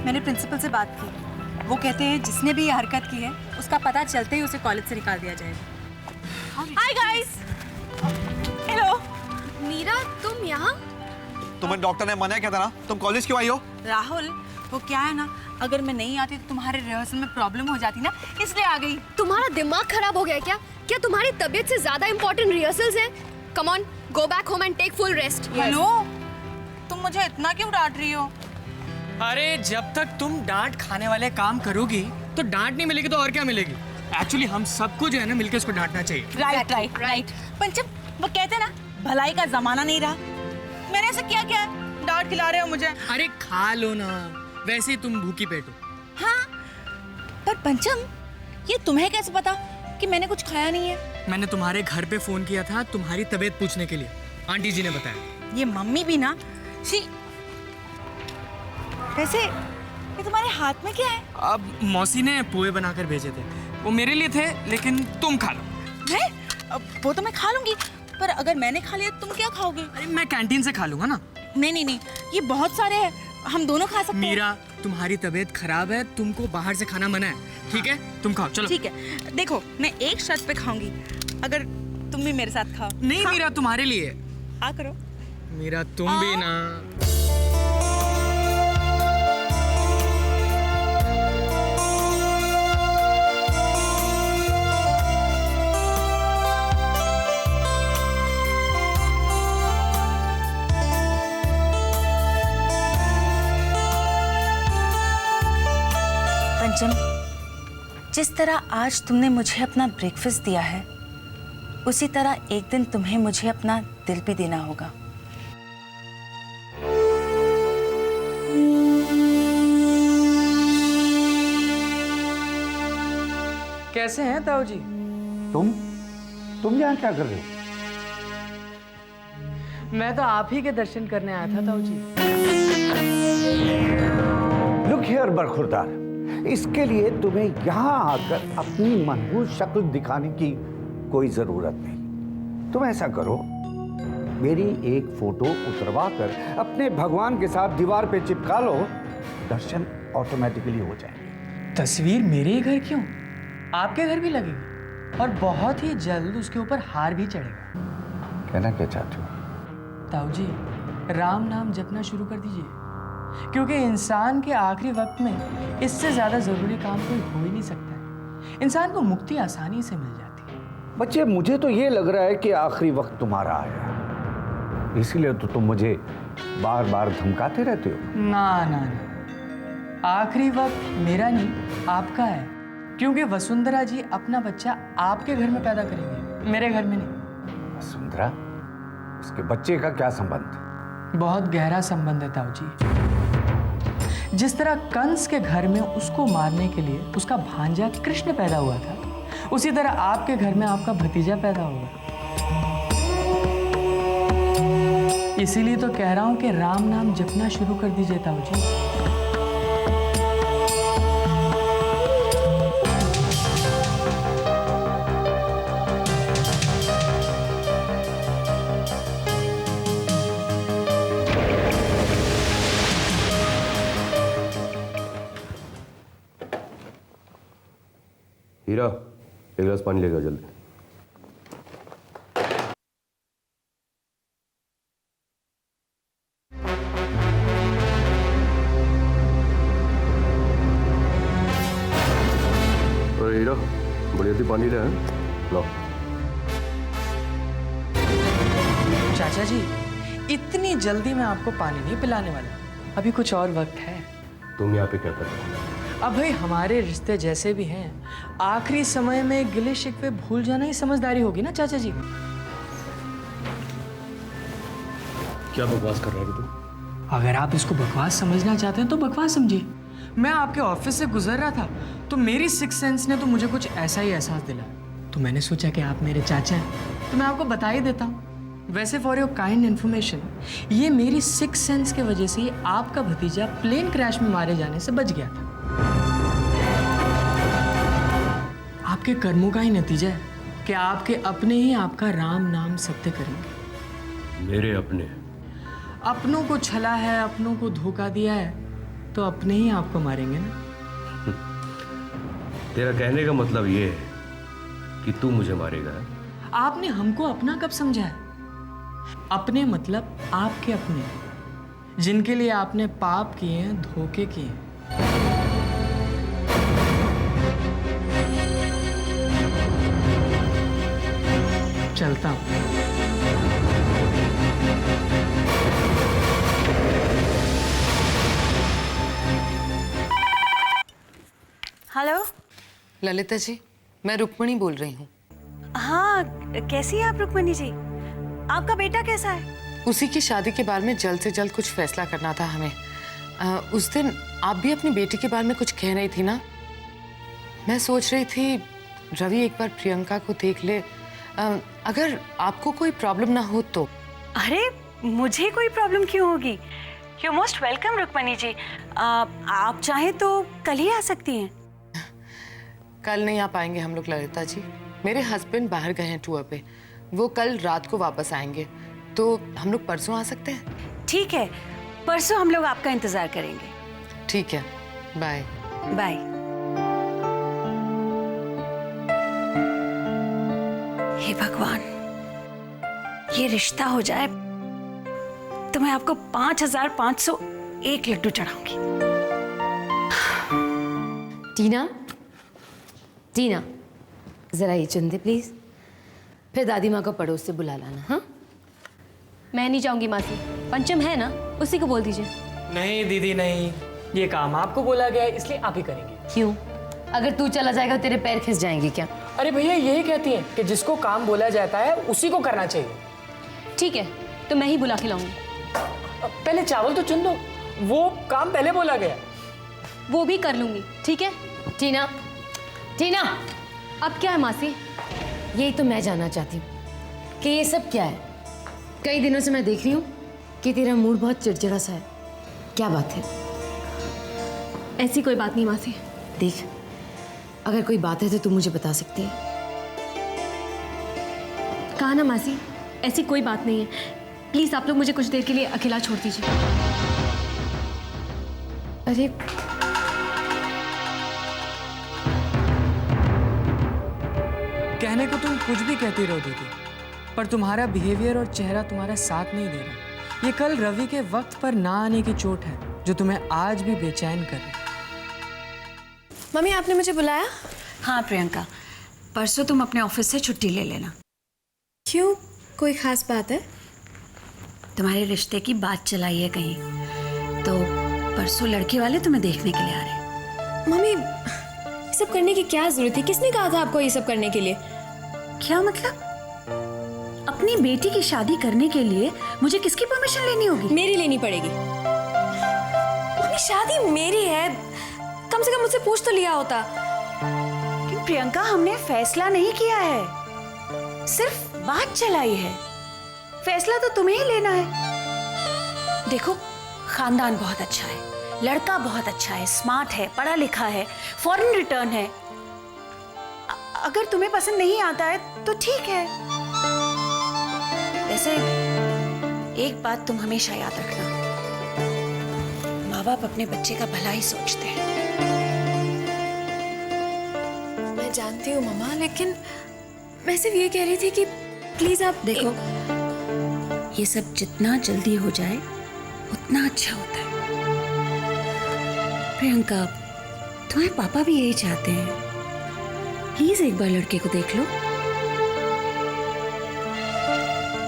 मैंने प्रिंसिपल से बात की। वो कहते हैं जिसने भी ये हरकत की है उसका पता चलते ही उसे कॉलेज से निकाल दिया जाएगा। Hi guys. हेलो। मीरा, तुम यहाँ? तुम्हें डॉक्टर ने मना किया था ना, तुम कॉलेज क्यों आई हो? राहुल, वो क्या है ना, अगर मैं नहीं आती तो तुम्हारे रिहर्सल में प्रॉब्लम हो जाती ना, इसलिए आ गई। तुम्हारा दिमाग खराब हो गया क्या? क्या तुम्हारी तबीयत से ज्यादा इंपॉर्टेंट रिहर्सल्स हैं? Come on, go back home and take full rest. Hello, तुम मुझे इतना क्यों डांट रही हो? अरे जब तक तुम डांट खाने वाले काम करोगी तो डांट नहीं मिलेगी तो और क्या मिलेगी। एक्चुअली हम सबको जो है ना मिलकर इसको डांटना चाहिए। राइट। पंचम, वो कहते ना भलाई का जमाना नहीं रहा। मैंने ऐसा क्या किया डांट खिला रहे हो मुझे? अरे खा लो ना, वैसे ही तुम भूखी पेट हो। हाँ, पर पंचम ये तुम्हें कैसे पता कि मैंने कुछ खाया नहीं है? मैंने तुम्हारे घर पे फोन किया था तुम्हारी तबीयत पूछने के लिए, आंटी जी ने बताया। ये मम्मी भी ना वैसे ये तुम्हारे हाथ में क्या है? अब मौसी ने पोहे बनाकर भेजे थे, वो मेरे लिए थे, लेकिन तुम खा लो। मैं? वो तो मैं खा लूंगी, पर अगर मैंने खा लिया तुम क्या खाओगे? अरे मैं कैंटीन से खा लूंगा ना। नहीं, ये बहुत सारे हैं, हम दोनों खा सकते हैं। मीरा, तुम्हारी तबीयत खराब है, तुमको बाहर से खाना मना है, ठीक है? तुम खाओ, चलो। ठीक है, देखो मैं एक शर्त पे खाऊंगी, अगर तुम भी मेरे साथ खाओ। नहीं मीरा, तुम्हारे लिए। आ करो। मीरा तुम भी ना। पंचम, जिस तरह आज तुमने मुझे अपना ब्रेकफास्ट दिया है, उसी तरह एक दिन तुम्हें मुझे अपना दिल भी देना होगा। कैसे हैं ताऊ जी? तुम यहाँ क्या कर रहे हो? मैं तो आप ही के दर्शन करने आया था ताऊ जी। लुक हियर बरखुरदार, इसके लिए तुम्हें यहाँ आकर अपनी मनहूस शक्ल दिखाने की कोई जरूरत नहीं। तुम ऐसा करो, मेरी एक फोटो उतरवा कर अपने भगवान के साथ दीवार पे चिपका लो, दर्शन ऑटोमेटिकली हो जाएंगे। तस्वीर मेरे ही घर क्यों, आपके घर भी लगेगी, और बहुत ही जल्द उसके ऊपर हार भी चढ़ेगा। कहना क्या चाहते हो? ताऊ जी, राम नाम जपना शुरू कर दीजिए, क्योंकि इंसान के आखिरी वक्त में इससे ज्यादा जरूरी काम कोई हो ही नहीं सकता है। इंसान को मुक्ति आसानी से मिल जाती है। बच्चे, मुझे तो ये लग रहा है कि आखिरी वक्त तुम्हारा आया, इसीलिए तो तुम मुझे बार बार धमकाते रहते हो। ना ना ना, आखिरी वक्त मेरा नहीं आपका है, क्योंकि वसुंधरा जी अपना बच्चा आपके घर में पैदा करेंगे, मेरे घर में नहीं। वसुंधरा, उसके बच्चे का क्या संबंध? बहुत गहरा संबंध है ताऊ जी। जिस तरह कंस के घर में उसको मारने के लिए उसका भांजा कृष्ण पैदा हुआ था, उसी तरह आपके घर में आपका भतीजा पैदा होगा। इसीलिए तो कह रहा हूं कि राम नाम जपना शुरू कर दीजिए ताऊ जी। हीरा, एक गिलास पानी लेकर जल्दी। अरे हीरा, बड़ी जल्दी पानी ले, लो। चाचा जी, इतनी जल्दी मैं आपको पानी नहीं पिलाने वाला, अभी कुछ और वक्त है। तुम यहाँ पे क्या कर रहे हो? अब भाई हमारे रिश्ते जैसे भी हैं, आखिरी समय में गिले शिकवे भूल जाना ही समझदारी होगी ना चाचा जी। क्या बकवास कर रहे हो तुम? अगर आप इसको बकवास समझना चाहते हैं तो बकवास समझिए। मैं आपके ऑफिस से गुजर रहा था तो मेरी सिक्स सेंस ने तो मुझे कुछ ऐसा ही एहसास दिलाया, तो मैंने सोचा कि आप मेरे चाचा हैं तो मैं आपको बता ही देता हूँ। वैसे फॉर योर काइंड इन्फॉर्मेशन, ये मेरी सिक्स सेंस के वजह से आपका भतीजा प्लेन क्रैश में मारे जाने से बच गया था। आपके कर्मों का ही नतीजा है कि आपके अपने ही आपका राम नाम सत्य करेंगे। मेरे अपने? अपनों को छला है, अपनों को धोखा दिया है, तो अपने ही आपको मारेंगे ना। तेरा कहने का मतलब ये है कि तू मुझे मारेगा? आपने हमको अपना कब समझा है? अपने मतलब आपके अपने, जिनके लिए आपने पाप किए हैं, धोखे किए हैं। चलता हूं। हेलो। ललिता जी, मैं रुक्मणी बोल रही हूँ। हाँ, कैसी हैं आप रुक्मणी जी? आपका बेटा कैसा है? उसी की शादी के बारे में जल्द से जल्द कुछ फैसला करना था हमें। उस दिन आप भी अपनी बेटी के बारे में कुछ कह रही थी ना? मैं सोच रही थी रवि एक बार प्रियंका को देख ले, अगर आपको कोई प्रॉब्लम ना हो तो। अरे मुझे कोई प्रॉब्लम क्यों होगी? यू मोस्ट वेलकम रुक्मणी जी। आप चाहें तो कल ही आ सकती हैं। कल नहीं आ पाएंगे हम लोग ललिता जी, मेरे हस्बैंड बाहर गए हैं टूर पे। वो कल रात को वापस आएंगे, तो हम लोग परसों आ सकते हैं? ठीक है, परसों हम लोग आपका इंतजार करेंगे। ठीक है, बाय। बाय। हे भगवान, ये रिश्ता हो जाए तो मैं आपको 5501 लड्डू चढ़ाऊंगी। टीना, टीना, जरा ये चुन दे प्लीज। फिर दादी माँ को पड़ोस से बुला लाना। हाँ, मैं नहीं जाऊंगी मासी, पंचम है ना, उसी को बोल दीजिए। नहीं दीदी नहीं, ये काम आपको बोला गया है, इसलिए आप ही करेंगे। क्यों? अगर तू चला जाएगा तेरे पैर खिस जाएंगे क्या? अरे भैया यही कहती हैं कि जिसको काम बोला जाता है उसी को करना चाहिए। ठीक है, तो मैं ही बुला के लाऊंगी। पहले चावल तो चुन दो, वो काम पहले बोला गया। वो भी कर लूंगी, ठीक है? टीना, टीना, अब क्या है मासी? यही तो मैं जानना चाहती हूँ कि ये सब क्या है। कई दिनों से मैं देख रही हूँ कि तेरा मूड बहुत चिड़चिड़ा सा है। क्या बात है? ऐसी कोई बात नहीं मासी। देख, अगर कोई बात है तो तू मुझे बता सकती है। कहा ना मासी, ऐसी कोई बात नहीं है। प्लीज आप लोग मुझे कुछ देर के लिए अकेला छोड़ दीजिए। अरे कहने को तुम कुछ भी कहती रहो दीदी, पर तुम्हारा बिहेवियर और चेहरा तुम्हारा साथ नहीं दे रहा। ये कल रवि के वक्त पर ना आने की चोट है जो तुम्हें आज भी बेचैन कर रही है। मम्मी, आपने मुझे बुलाया? हाँ प्रियंका, परसों तुम अपने ऑफिस से छुट्टी ले लेना। क्यों, कोई खास बात है? तुम्हारे रिश्ते की बात चलाई है कहीं, तो परसों लड़के वाले तुम्हें देखने के लिए आ रहे हैं। मम्मी, ये सब करने की क्या जरूरत है? किसने कहा था आपको ये सब करने के लिए? क्या मतलब? अपनी बेटी की शादी करने के लिए मुझे किसकी परमिशन लेनी होगी? मेरी लेनी पड़ेगी। मम्मी, शादी मेरी है, कम से कम मुझसे पूछ तो लिया होता। कि प्रियंका, हमने फैसला नहीं किया है, सिर्फ बात चलाई है। फैसला तो तुम्हें ही लेना है। देखो, खानदान बहुत अच्छा है, लड़का बहुत अच्छा है, स्मार्ट है, पढ़ा लिखा है, फॉरेन रिटर्न है। अगर तुम्हें पसंद नहीं आता है तो ठीक है। वैसे एक बात तुम हमेशा याद रखना, माँ बाप अपने बच्चे का भला ही सोचते हैं। मैं जानती हूँ मम्मा, लेकिन मैं सिर्फ ये कह रही थी कि प्लीज आप देखो, ये सब जितना जल्दी हो जाए उतना अच्छा होता है। प्रियंका, तुम्हारे पापा भी यही चाहते हैं। प्लीज एक बार लड़के को देख लो।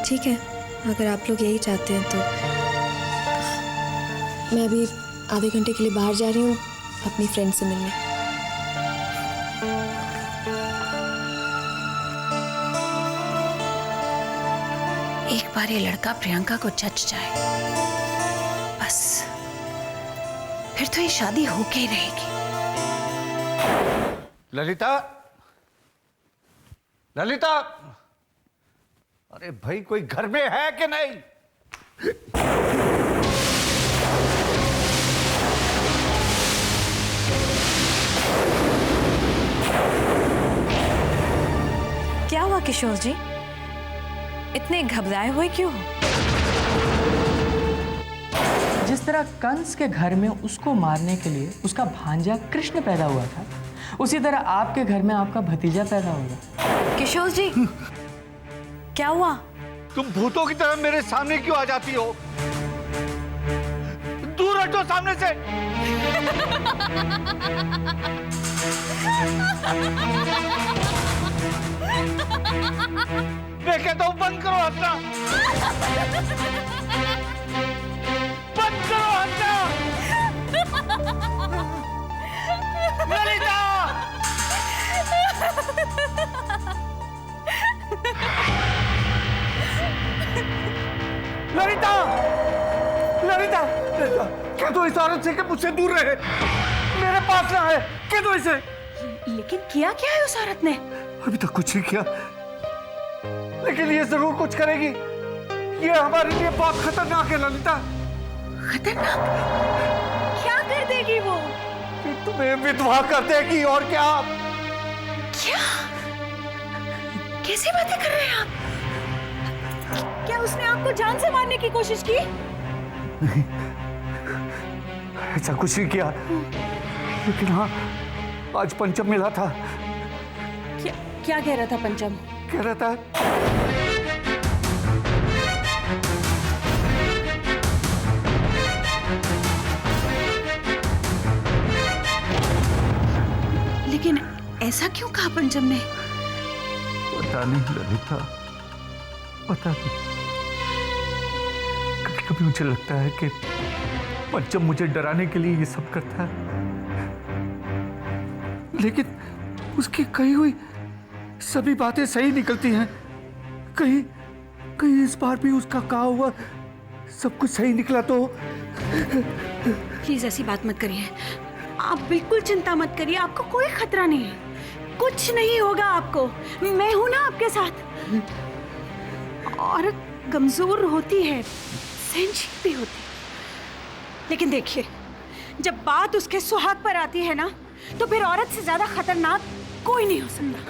ठीक है, अगर आप लोग यही चाहते हैं तो मैं अभी आधे घंटे के लिए बाहर जा रही हूँ अपनी फ्रेंड से मिलने। एक बार ये लड़का प्रियंका को जच जाए, बस फिर तो ये शादी होके ही रहेगी। ललिता, ललिता, अरे भाई कोई घर में है कि नहीं? क्या हुआ किशोर जी, इतने घबराए हुए क्यों हो? जिस तरह कंस के घर में उसको मारने के लिए उसका भांजा कृष्ण पैदा हुआ था, उसी तरह आपके घर में आपका भतीजा पैदा होगा। किशोर जी, क्या हुआ? तुम भूतों की तरह मेरे सामने क्यों आ जाती हो? दूर हटो सामने से। मैं कहता हूं बंद करो हंसना, बंद करो हंसना। ललिता, ललिता, ललिता, ललिता, कह दो इस औरत से कि मुझसे दूर रहे, मेरे पास ना है, कह दो इसे। लेकिन किया क्या है उस औरत ने? अभी तक कुछ नहीं किया, लेकिन ये जरूर कुछ करेगी। ये हमारे लिए बहुत खतरनाक है ललिता। खतरनाक? क्या कर देगी वो? कि तुम्हें विधवा कर देगी और क्या। क्या? कैसी बातें कर रहे हैं आप? क्या उसने आपको जान से मारने की कोशिश की? नहीं, ऐसा कुछ नहीं किया, लेकिन हाँ, आज पंचम मिला था। क्या कह रहा था पंचम? कह रहा था लेकिन ऐसा क्यों कहा पंचम ने? पता नहीं ललिता, पता नहीं। कभी कभी मुझे लगता है कि पंचम मुझे डराने के लिए ये सब करता है, लेकिन उसकी कही हुई सभी बातें सही निकलती हैं। कहीं कहीं इस बार भी उसका कहा हुआ सब कुछ सही निकला तो। प्लीज ऐसी बात मत करिए, आप बिल्कुल चिंता मत करिए, आपको कोई खतरा नहीं है, कुछ नहीं होगा आपको, मैं हूं ना आपके साथ। औरत कमजोर होती है, सहनशील भी होती है, लेकिन देखिए, जब बात उसके सुहाग पर आती है ना, तो फिर औरत से ज्यादा खतरनाक कोई नहीं हो सकता।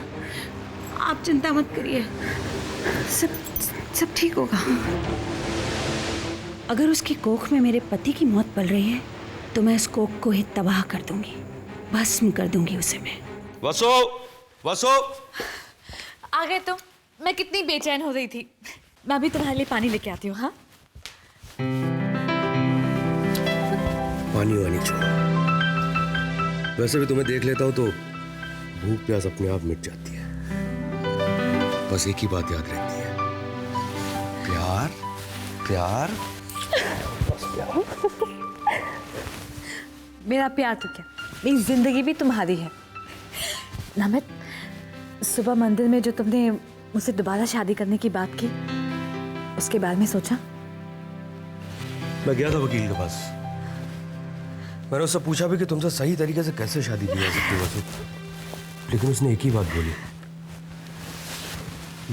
आप चिंता मत करिए, सब ठीक होगा। अगर उसकी कोख में मेरे पति की मौत पल रही है, तो मैं इस कोख को ही तबाह कर दूंगी, भस्म कर दूंगी उसे मैं। वसो, वसो, आ गए तुम। मैं कितनी बेचैन हो रही थी। मैं अभी तुम्हारे लिए पानी लेके आती हूँ। हाँ, पानी वानी छोड़ो। वैसे भी तुम्हें देख लेता हूं तो भूख प्यास अपने आप मिट जाती है। बस एक ही बात याद रहती है, प्यार, प्यार, बस प्यार। मेरा प्यार तो क्या, मेरी जिंदगी भी तुम्हारी है। नमित, सुबह मंदिर में जो तुमने मुझसे दोबारा शादी करने की बात की, उसके बारे में सोचा? मैं गया था वकील के पास। मैंने उससे पूछा भी कि तुमसे सही तरीके से कैसे शादी की जा सकती है वसु, लेकिन उसने एक ही बात बोली,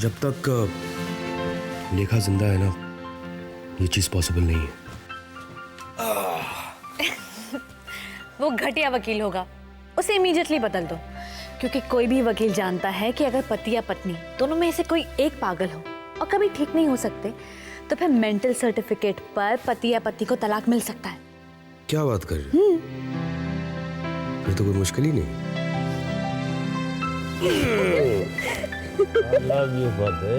जब तक लेखा जिंदा है ना, ये चीज पॉसिबल नहीं है। वो घटिया वकील होगा, उसे इमीडिएटली बदल दो, क्योंकि कोई भी वकील जानता है कि अगर पति या पत्नी दोनों में से कोई एक पागल हो और कभी ठीक नहीं हो सकते, तो फिर मेंटल सर्टिफिकेट पर पति या पत्नी को तलाक मिल सकता है। क्या बात कर रही हो? ये तो कोई मुश्किल ही नहीं। I love you, buddy.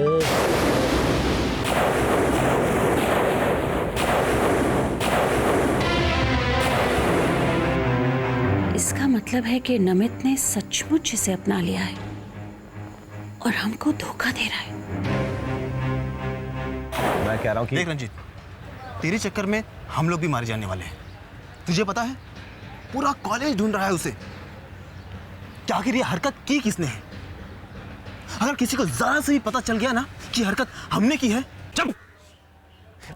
इसका मतलब है कि नमित ने सचमुच इसे अपना लिया है और हमको धोखा दे रहा है। मैं कह रहा हूँ कि देख रंजीत, तेरे चक्कर में हम लोग भी मारे जाने वाले हैं। तुझे पता है, पूरा कॉलेज ढूंढ रहा है उसे कि आखिर ये हरकत की किसने है। अगर किसी को जरा से भी पता चल गया ना कि हरकत हमने की है, चुप!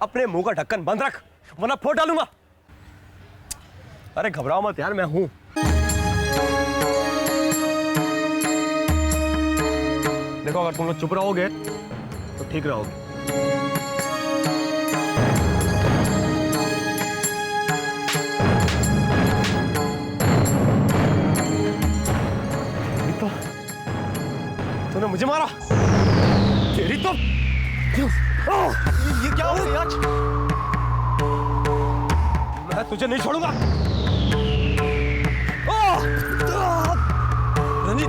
अपने मुंह का ढक्कन बंद रख, वरना फोड़ डालूंगा। अरे घबराओ मत यार, मैं हूं। देखो, अगर तुम लोग चुप रहोगे तो ठीक रहोगे। तूने मुझे मारा, तेरी तो ये क्या हो गया आज? तुझे नहीं छोड़ूंगा। रंजीत,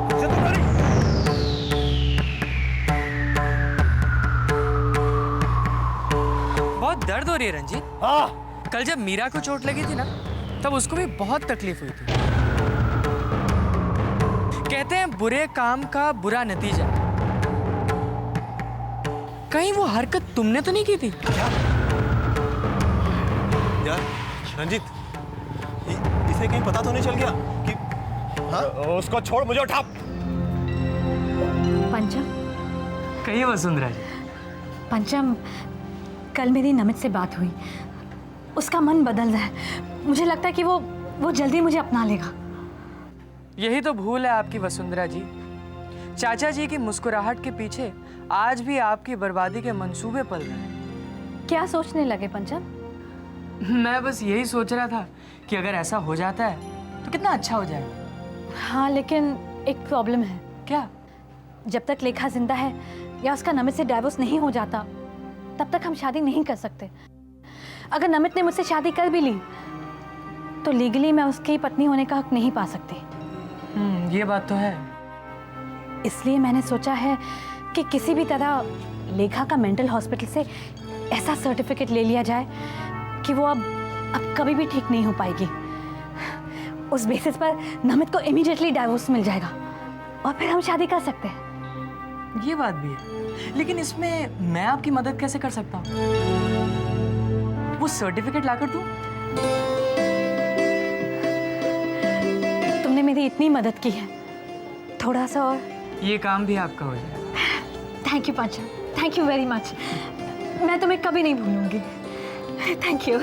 तुझे तो नहीं। बहुत दर्द हो रही है रंजीत। हाँ, कल जब मीरा को चोट लगी थी ना, तब उसको भी बहुत तकलीफ हुई थी। कहते हैं बुरे काम का बुरा नतीजा। कहीं वो हरकत तुमने तो नहीं की थी? यार रंजीत, इसे कहीं पता तो नहीं चल गया कि हाँ? उसको छोड़, मुझे उठा। पंचम, कहीं वसुंधरा जी। पंचम, कल मेरी नमित से बात हुई। उसका मन बदल रहा है। मुझे लगता है कि वो जल्दी मुझे अपना लेगा। यही तो भूल है आपकी वसुंधरा जी। चाचा जी की मुस्कुराहट के पीछे आज भी आपकी बर्बादी के मंसूबे पल रहे हैं। क्या सोचने लगे पंचम? मैं बस यही सोच रहा था कि अगर ऐसा हो जाता है तो कितना अच्छा हो जाएगा। हाँ, लेकिन एक प्रॉब्लम है। क्या? जब तक लेखा जिंदा है या उसका नमित से डाइवोर्स नहीं हो जाता, तब तक हम शादी नहीं कर सकते। अगर नमित ने मुझसे शादी कर भी ली तो लीगली मैं उसकी पत्नी होने का हक नहीं पा सकती। ये बात तो है। इसलिए मैंने सोचा है कि किसी भी तरह लेखा का मेंटल हॉस्पिटल से ऐसा सर्टिफिकेट ले लिया जाए कि वो अब कभी भी ठीक नहीं हो पाएगी। उस बेसिस पर नमित को इमीडिएटली डाइवोर्स मिल जाएगा और फिर हम शादी कर सकते हैं। ये बात भी है, लेकिन इसमें मैं आपकी मदद कैसे कर सकता हूँ? वो सर्टिफिकेट लाकर दूं? तुमने मेरी इतनी मदद की है, थोड़ा सा और। ये काम भी आपका हो जाएगा। थैंक यू पंचम, थैंक यू वेरी मच। मैं तुम्हें कभी नहीं भूलूंगी। Thank you.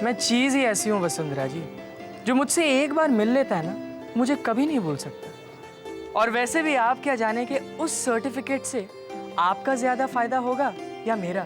मैं चीज ही ऐसी हूँ वसुंधरा जी, जो मुझसे एक बार मिल लेता है ना, मुझे कभी नहीं भूल सकता। और वैसे भी आप क्या जाने कि उस सर्टिफिकेट से आपका ज्यादा फायदा होगा या मेरा।